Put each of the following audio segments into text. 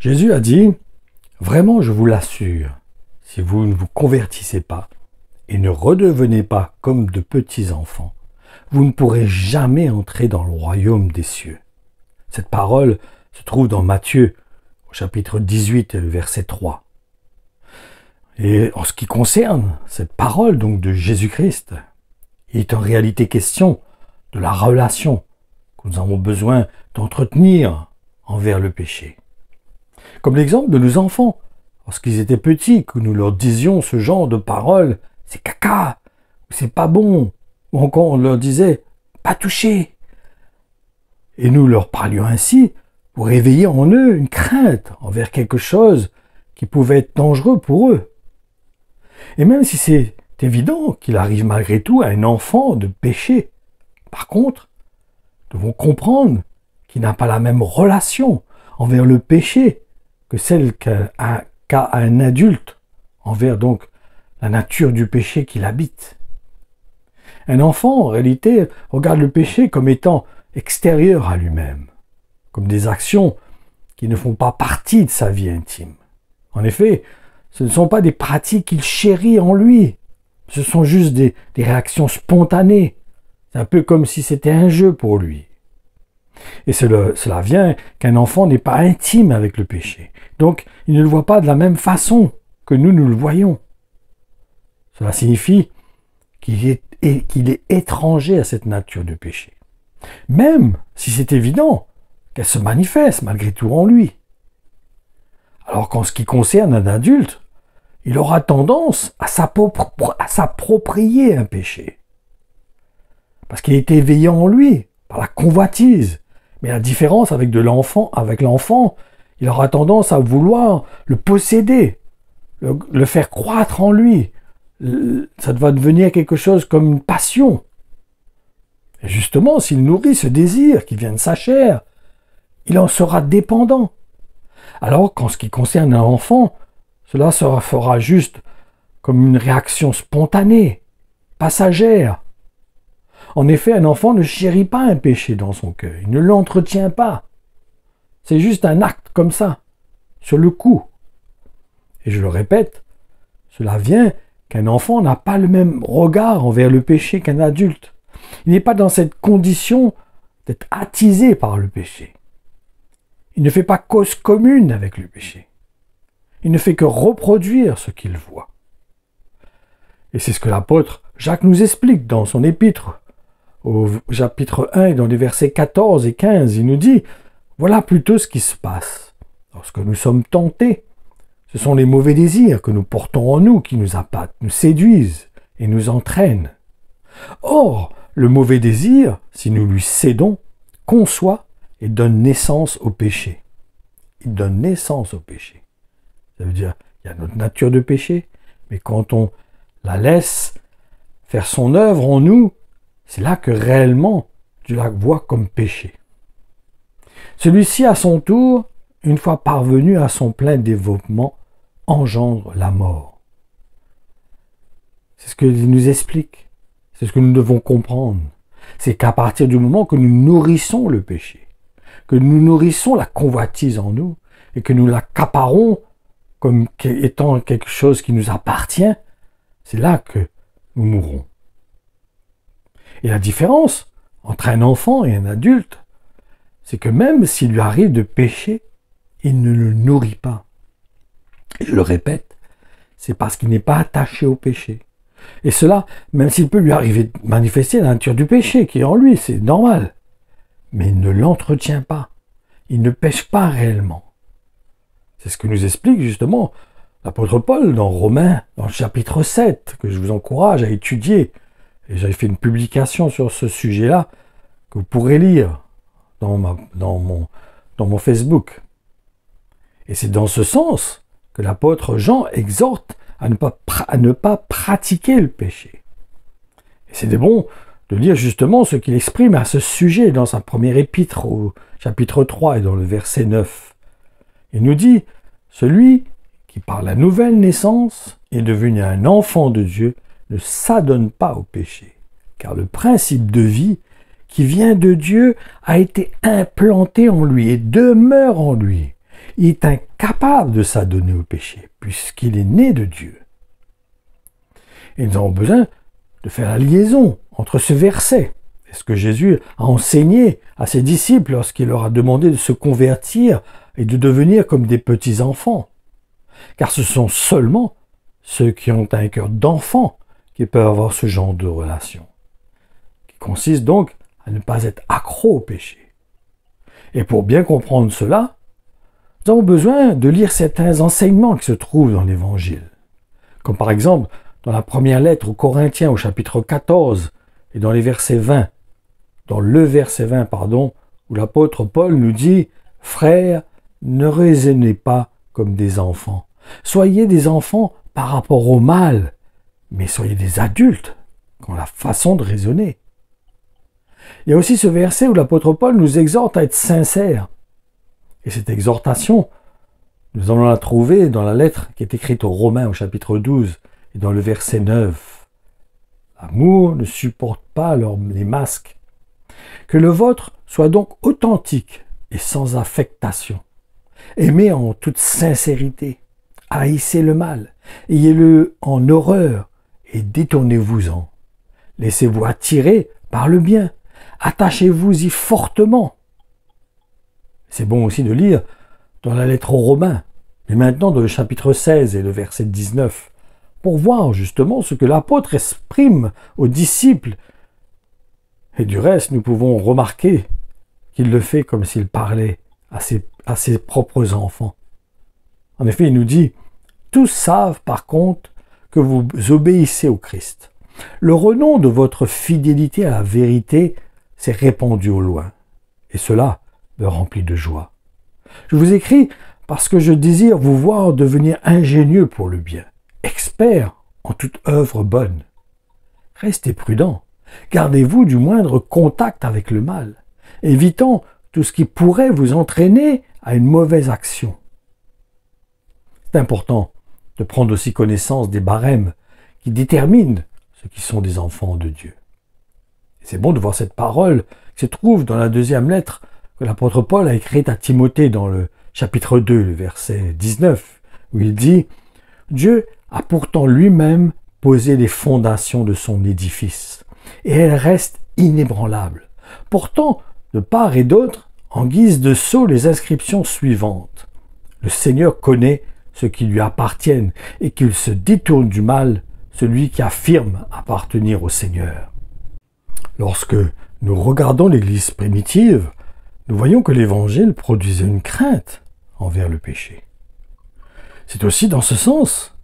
Jésus a dit, « Vraiment, je vous l'assure, si vous ne vous convertissez pas et ne redevenez pas comme de petits enfants, vous ne pourrez jamais entrer dans le royaume des cieux. » Cette parole se trouve dans Matthieu, au chapitre 18, verset 3. Et en ce qui concerne cette parole donc de Jésus-Christ, il est en réalité question de la relation que nous avons besoin d'entretenir envers le péché. Comme l'exemple de nos enfants, lorsqu'ils étaient petits, que nous leur disions ce genre de paroles, c'est caca, ou c'est pas bon, ou encore on leur disait, pas toucher. Et nous leur parlions ainsi pour éveiller en eux une crainte envers quelque chose qui pouvait être dangereux pour eux. Et même si c'est évident qu'il arrive malgré tout à un enfant de pécher, par contre, nous devons comprendre qu'il n'a pas la même relation envers le péché que celle qu'a un adulte envers donc la nature du péché qu'il habite. Un enfant, en réalité, regarde le péché comme étant extérieur à lui-même, comme des actions qui ne font pas partie de sa vie intime. En effet, ce ne sont pas des pratiques qu'il chérit en lui, ce sont juste des réactions spontanées. C'est un peu comme si c'était un jeu pour lui. Et cela vient qu'un enfant n'est pas intime avec le péché. Donc, il ne le voit pas de la même façon que nous le voyons. Cela signifie qu'il est étranger à cette nature de péché. Même si c'est évident qu'elle se manifeste malgré tout en lui. Alors qu'en ce qui concerne un adulte, il aura tendance à s'approprier un péché. Parce qu'il est éveillé en lui par la convoitise. Mais la différence avec l'enfant, il aura tendance à vouloir le posséder, le faire croître en lui. Ça va devenir quelque chose comme une passion. Et justement, s'il nourrit ce désir qui vient de sa chair, il en sera dépendant. Alors qu'en ce qui concerne un enfant, cela se fera juste comme une réaction spontanée, passagère. En effet, un enfant ne chérit pas un péché dans son cœur, il ne l'entretient pas. C'est juste un acte comme ça, sur le coup. Et je le répète, cela vient qu'un enfant n'a pas le même regard envers le péché qu'un adulte. Il n'est pas dans cette condition d'être attisé par le péché. Il ne fait pas cause commune avec le péché. Il ne fait que reproduire ce qu'il voit. Et c'est ce que l'apôtre Jacques nous explique dans son épître, au chapitre 1 et dans les versets 14 et 15. Il nous dit, voilà plutôt ce qui se passe. Lorsque nous sommes tentés, ce sont les mauvais désirs que nous portons en nous qui nous appâtent, nous séduisent et nous entraînent. Or, le mauvais désir, si nous lui cédons, conçoit et donne naissance au péché. Il donne naissance au péché. Ça veut dire, il y a notre nature de péché, mais quand on la laisse faire son œuvre en nous, c'est là que réellement Dieu la voit comme péché. Celui-ci, à son tour, une fois parvenu à son plein développement, engendre la mort. C'est ce qu'il nous explique. C'est ce que nous devons comprendre. C'est qu'à partir du moment que nous nourrissons le péché, que nous nourrissons la convoitise en nous, et que nous l'accaparons comme étant quelque chose qui nous appartient, c'est là que nous mourrons. Et la différence entre un enfant et un adulte, c'est que même s'il lui arrive de pécher, il ne le nourrit pas. Et je le répète, c'est parce qu'il n'est pas attaché au péché. Et cela, même s'il peut lui arriver de manifester la nature du péché qui est en lui, c'est normal. Mais il ne l'entretient pas. Il ne pêche pas réellement. C'est ce que nous explique justement l'apôtre Paul dans Romains, dans le chapitre 7, que je vous encourage à étudier. Et j'avais fait une publication sur ce sujet-là, que vous pourrez lire dans mon Facebook. Et c'est dans ce sens que l'apôtre Jean exhorte à ne pas pratiquer le péché. Et c'est bon de lire justement ce qu'il exprime à ce sujet dans sa première épître au chapitre 3 et dans le verset 9. Il nous dit, celui qui par la nouvelle naissance est devenu un enfant de Dieu ne s'adonne pas au péché, car le principe de vie qui vient de Dieu a été implanté en lui et demeure en lui. Il est incapable de s'adonner au péché, puisqu'il est né de Dieu. Et nous avons besoin de faire la liaison entre ce verset et ce que Jésus a enseigné à ses disciples lorsqu'il leur a demandé de se convertir et de devenir comme des petits-enfants. Car ce sont seulement ceux qui ont un cœur d'enfant qui peuvent avoir ce genre de relation, qui consiste donc à ne pas être accro au péché. Et pour bien comprendre cela, nous avons besoin de lire certains enseignements qui se trouvent dans l'Évangile. Comme par exemple dans la première lettre aux Corinthiens au chapitre 14 et dans le verset 20, où l'apôtre Paul nous dit « Frères, ne raisonnez pas comme des enfants. Soyez des enfants par rapport au mal, mais soyez des adultes qui ont la façon de raisonner. » Il y a aussi ce verset où l'apôtre Paul nous exhorte à être sincères. Et cette exhortation, nous allons la trouver dans la lettre qui est écrite aux Romains au chapitre 12 et dans le verset 9. L'amour ne supporte pas les masques. Que le vôtre soit donc authentique et sans affectation. Aimez en toute sincérité. Haïssez le mal. Ayez-le en horreur et détournez-vous-en. Laissez-vous attirer par le bien. Attachez-vous-y fortement. C'est bon aussi de lire dans la lettre aux Romains, mais maintenant dans le chapitre 16 et le verset 19, pour voir justement ce que l'apôtre exprime aux disciples. Et du reste, nous pouvons remarquer qu'il le fait comme s'il parlait à ses propres enfants. En effet, il nous dit « Tous savent par contre que vous obéissez au Christ. Le renom de votre fidélité à la vérité s'est répandu au loin, et cela me remplit de joie. Je vous écris parce que je désire vous voir devenir ingénieux pour le bien, expert en toute œuvre bonne. Restez prudents, gardez-vous du moindre contact avec le mal, évitant tout ce qui pourrait vous entraîner à une mauvaise action. » C'est important de prendre aussi connaissance des barèmes qui déterminent ceux qui sont des enfants de Dieu. C'est bon de voir cette parole qui se trouve dans la deuxième lettre que l'apôtre Paul a écrite à Timothée dans le chapitre 2, le verset 19, où il dit « Dieu a pourtant lui-même posé les fondations de son édifice, et elles restent inébranlables. Pourtant, de part et d'autre, en guise de sceau, les inscriptions suivantes. Le Seigneur connaît ceux qui lui appartiennent, et qu'il se détourne du mal, celui qui affirme appartenir au Seigneur. » Lorsque nous regardons l'Église primitive, nous voyons que l'Évangile produisait une crainte envers le péché. C'est aussi dans ce sens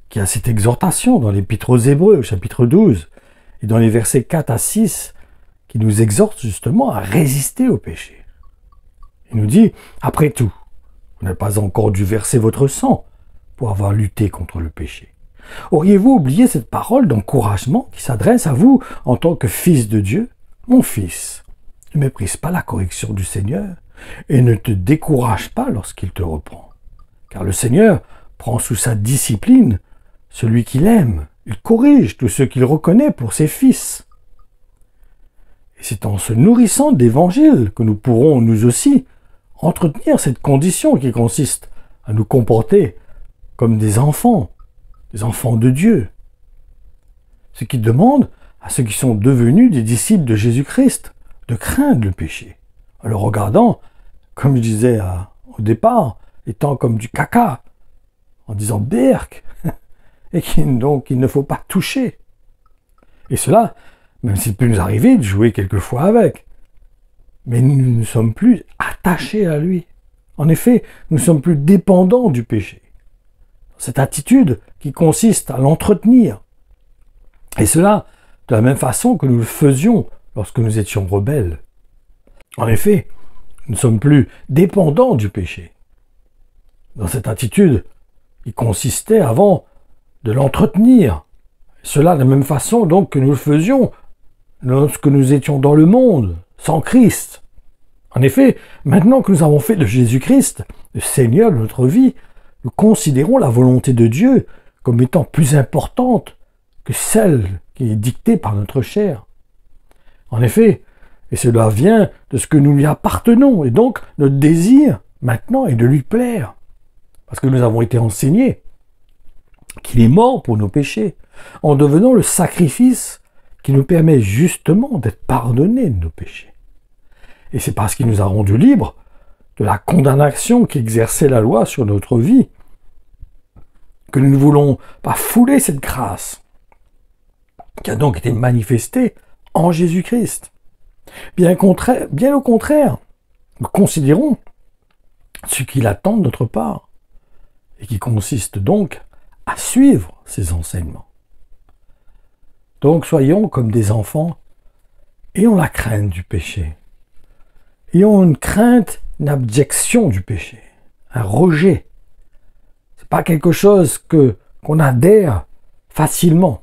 qu'il y a cette exhortation dans l'Épître aux Hébreux, au chapitre 12, et dans les versets 4 à 6, qui nous exhorte justement à résister au péché. Il nous dit, après tout, vous n'avez pas encore dû verser votre sang pour avoir lutté contre le péché. Auriez-vous oublié cette parole d'encouragement qui s'adresse à vous en tant que fils de Dieu? Mon fils, ne méprise pas la correction du Seigneur et ne te décourage pas lorsqu'il te reprend. Car le Seigneur prend sous sa discipline celui qu'il aime. Il corrige tous ceux qu'il reconnaît pour ses fils. Et c'est en se nourrissant d'Évangile que nous pourrons, nous aussi, entretenir cette condition qui consiste à nous comporter comme des enfants de Dieu. Ce qui demande à ceux qui sont devenus des disciples de Jésus-Christ de craindre le péché, en le regardant, comme je disais au départ, étant comme du caca, en disant berk, et donc il ne faut pas toucher. Et cela, même s'il peut nous arriver de jouer quelquefois avec, mais nous ne sommes plus attachés à lui. En effet, nous ne sommes plus dépendants du péché. Cette attitude qui consiste à l'entretenir. Et cela de la même façon que nous le faisions lorsque nous étions rebelles. En effet, nous ne sommes plus dépendants du péché. Dans cette attitude, il consistait avant de l'entretenir. Cela de la même façon donc que nous le faisions lorsque nous étions dans le monde, sans Christ. En effet, maintenant que nous avons fait de Jésus-Christ le Seigneur de notre vie, nous considérons la volonté de Dieu comme étant plus importante que celle qui est dictée par notre chair. En effet, et cela vient de ce que nous lui appartenons, et donc notre désir maintenant et de lui plaire. Parce que nous avons été enseignés qu'il est mort pour nos péchés, en devenant le sacrifice qui nous permet justement d'être pardonnés de nos péchés. Et c'est parce qu'il nous a rendus libres de la condamnation qu'exerçait la loi sur notre vie, que nous ne voulons pas fouler cette grâce, qui a donc été manifestée en Jésus-Christ. Bien au contraire, nous considérons ce qu'il attend de notre part, et qui consiste donc à suivre ses enseignements. Donc soyons comme des enfants, ayons la crainte du péché, ayons une crainte, une abjection du péché, un rejet. C'est pas quelque chose qu'on adhère facilement.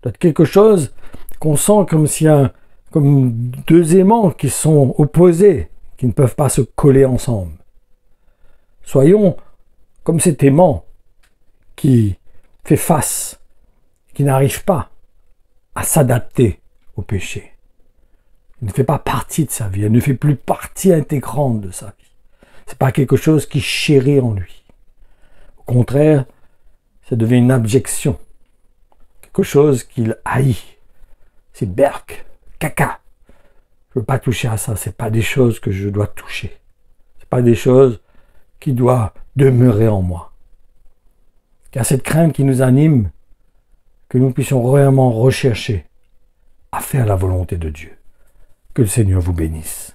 C'est quelque chose qu'on sent comme deux aimants qui sont opposés, qui ne peuvent pas se coller ensemble. Soyons comme cet aimant qui fait face, qui n'arrive pas à s'adapter au péché. Il ne fait pas partie de sa vie, elle ne fait plus partie intégrante de sa vie. Ce n'est pas quelque chose qui chérit en lui. Au contraire, ça devient une abjection, quelque chose qu'il haït. C'est berk, caca. Je ne veux pas toucher à ça, ce n'est pas des choses que je dois toucher. Ce n'est pas des choses qui doivent demeurer en moi. Car cette crainte qui nous anime, que nous puissions vraiment rechercher à faire la volonté de Dieu. Que le Seigneur vous bénisse.